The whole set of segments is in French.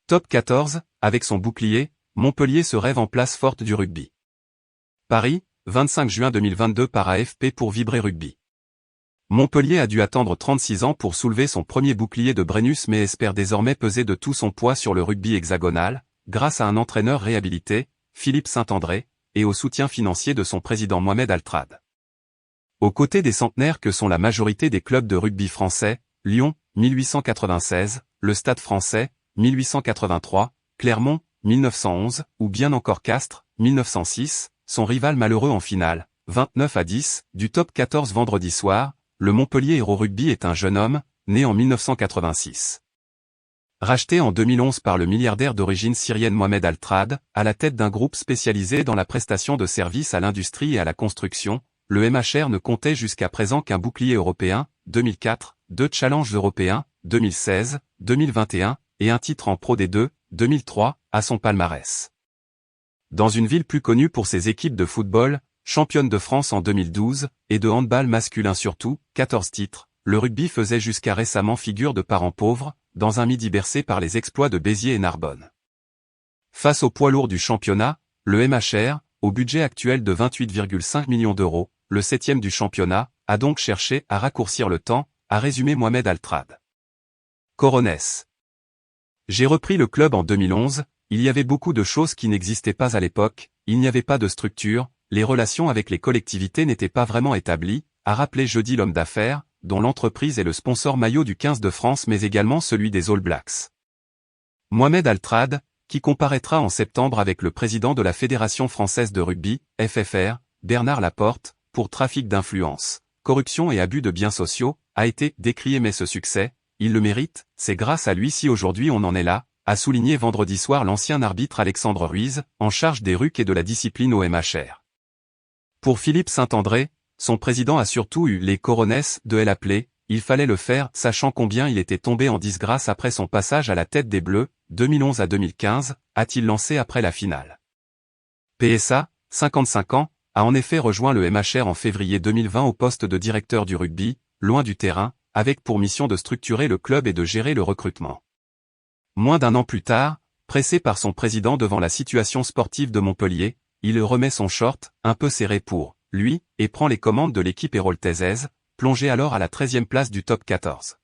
Top 14, avec son bouclier, Montpellier se rêve en place forte du rugby. Paris, 25 juin 2022 par AFP pour Vibrer Rugby. Montpellier a dû attendre 36 ans pour soulever son premier bouclier de Brennus mais espère désormais peser de tout son poids sur le rugby hexagonal, grâce à un entraîneur réhabilité, Philippe Saint-André, et au soutien financier de son président Mohamed Altrad. Aux côtés des centenaires que sont la majorité des clubs de rugby français, Lyon, 1896, le Stade français, 1883, Clermont, 1911, ou bien encore Castres, 1906, son rival malheureux en finale, 29-10, du top 14 vendredi soir, le Montpellier Héros Rugby est un jeune homme, né en 1986. Racheté en 2011 par le milliardaire d'origine syrienne Mohamed Altrad, à la tête d'un groupe spécialisé dans la prestation de services à l'industrie et à la construction, le MHR ne comptait jusqu'à présent qu'un bouclier européen, 2004, 2 challenges européens, 2016, 2021, et un titre en Pro D2, 2003, à son palmarès. Dans une ville plus connue pour ses équipes de football, championne de France en 2012, et de handball masculin surtout, 14 titres, le rugby faisait jusqu'à récemment figure de parents pauvres, dans un midi bercé par les exploits de Béziers et Narbonne. Face au poids lourd du championnat, le MHR, au budget actuel de 28,5 millions d'euros, le 7e du championnat, a donc cherché à raccourcir le temps, a résumé Mohamed Altrad. Coronesse. J'ai repris le club en 2011, il y avait beaucoup de choses qui n'existaient pas à l'époque, il n'y avait pas de structure, les relations avec les collectivités n'étaient pas vraiment établies, a rappelé jeudi l'homme d'affaires, dont l'entreprise est le sponsor maillot du 15 de France mais également celui des All Blacks. Mohamed Altrad, qui comparaîtra en septembre avec le président de la Fédération française de rugby, FFR, Bernard Laporte, pour trafic d'influence, corruption et abus de biens sociaux, a été décrié mais ce succès, il le mérite, c'est grâce à lui si aujourd'hui on en est là, a souligné vendredi soir l'ancien arbitre Alexandre Ruiz, en charge des RUC et de la discipline au MHR. Pour Philippe Saint-André, son président a surtout eu les coronesses de l'appeler, il fallait le faire, sachant combien il était tombé en disgrâce après son passage à la tête des Bleus, 2011 à 2015, a-t-il lancé après la finale. PSA, 55 ans, a en effet rejoint le MHR en février 2020 au poste de directeur du rugby, loin du terrain, avec pour mission de structurer le club et de gérer le recrutement. Moins d'un an plus tard, pressé par son président devant la situation sportive de Montpellier, il remet son short, un peu serré pour lui, et prend les commandes de l'équipe héroltaisaise, plongée alors à la 13e place du top 14.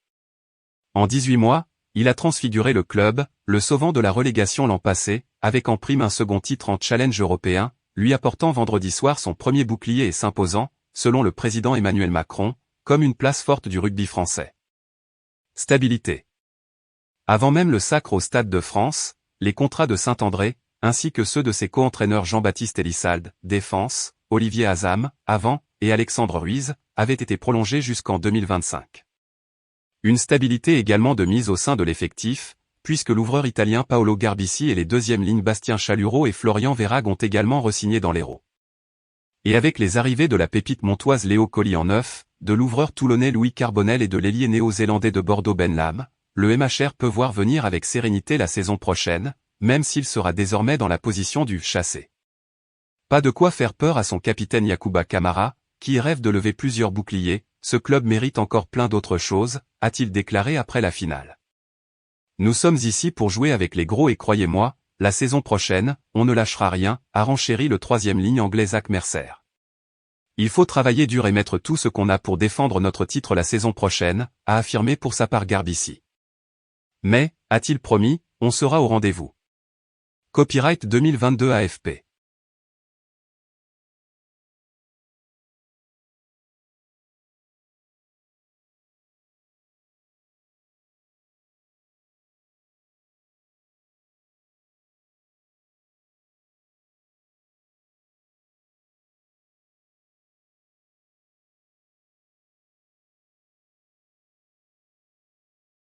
En 18 mois, il a transfiguré le club, le sauvant de la relégation l'an passé, avec en prime un second titre en challenge européen, lui apportant vendredi soir son premier bouclier et s'imposant, selon le président Emmanuel Macron, comme une place forte du rugby français. Stabilité. Avant même le sacre au Stade de France, les contrats de Saint-André, ainsi que ceux de ses co-entraîneurs Jean-Baptiste Elissalde, défense, Olivier Azam, avant, et Alexandre Ruiz, avaient été prolongés jusqu'en 2025. Une stabilité également de mise au sein de l'effectif, puisque l'ouvreur italien Paolo Garbisi et les deuxièmes lignes Bastien Chalureau et Florian Verhaeghe ont également re-signé dans l'Hérault. Et avec les arrivées de la pépite montoise Léo Colli en neuf, de l'ouvreur toulonnais Louis Carbonel et de l'ailier néo-zélandais de Bordeaux Ben Lam, le MHR peut voir venir avec sérénité la saison prochaine, même s'il sera désormais dans la position du chassé. Pas de quoi faire peur à son capitaine Yacouba Camara, qui rêve de lever plusieurs boucliers, ce club mérite encore plein d'autres choses, a-t-il déclaré après la finale. Nous sommes ici pour jouer avec les gros et croyez-moi, la saison prochaine, on ne lâchera rien, a renchéri le 3e ligne anglais Zach Mercer. Il faut travailler dur et mettre tout ce qu'on a pour défendre notre titre la saison prochaine, a affirmé pour sa part Garbisi. Mais, a-t-il promis, on sera au rendez-vous. Copyright 2022 AFP.